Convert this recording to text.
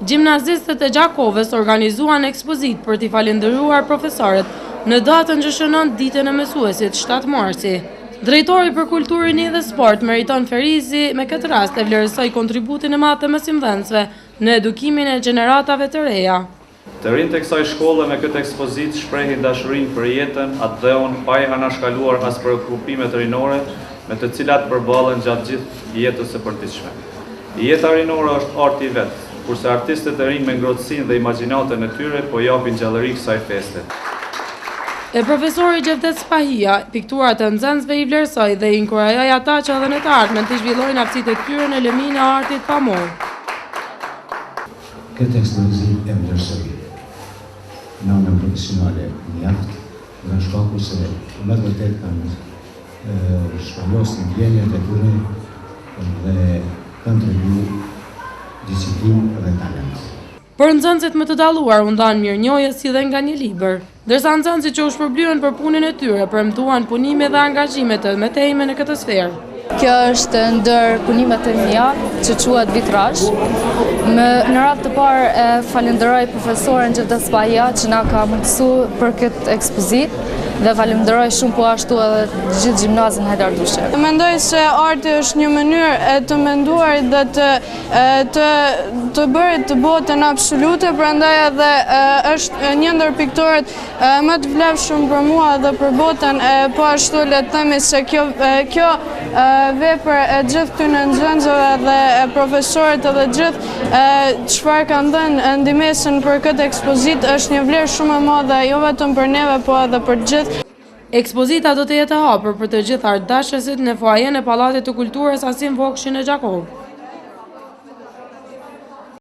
Gjimnazistët e Gjakovës organizuan ekspozit për t'i falendëruar profesorët në datën që shënon ditën e mësuesit 7 marsi. Drejtori për kulturën dhe sport Meriton Ferizi me këtë rast e vlerësoi kontributin e madh të mësimdhënësve në edukimin e gjeneratave të reja. Të rinjtë e kësaj shkolle me këtë ekspozit shprehin dashurinë për jetën, atë dheun, pa i anashkaluar as preokupimet rinore me të cilat përballen gjatë gjithë jetës së përditshme. Jeta rinore është arti i vet, kurse artistët e rinj me ngrohtësinë dhe imagjinatën e tyre po japin gjallëri kësaj feste. E profesori Gjevdet Spahia, pikturat e nxënësve i vlerësoi dhe i inkurajoi ata që edhe në të ardhmen të zhvillojnë aftësitë e tyre në lëminë e artit pamor. Këtë ekspozit e vlerësoi në anën profesionale mjaft, dhe shkaku se me të vërtet kanë shpalosin vjenjet e tyre dhe kanë tregu disiplinë dhe talent. Për nxënësit më të dalluar u ndan mirënjohje si dhe nga një libër, ndërsa nxënësit që u shpërblyen për punën e tyre premtuan punime dhe angazhime të mëtejme në këtë sferë. Kjo është ndër punimet e mia që quhet vitrazh. Në radhë të parë e falenderoj profesoren Gjevdet Spahia që na ka mundësuar për këtë ekspozit dhe falenderoj shumë po ashtu edhe gjithë gjimnazin Hajdar Dushev. Mendoj se arti është një mënyrë e të menduar dhe të bërit të botën absolute, prandaj edhe është një ndër piktorët më të vlefshëm për mua dhe për botën, po ashtu le të themi se kjo vepër e gjithë këtyre nxënësve dhe profesorët edhe gjithë çfarë kanë dhënë ndihmesën për këtë ekspozit është një vlerë shumë e madhe jo vetëm për neve, po edhe për gjithë. Ekspozita do të jetë e hapur për të gjithë artdashësit në foajen e Pallatit të Kulturës Asim Vokshi në Gjakovë.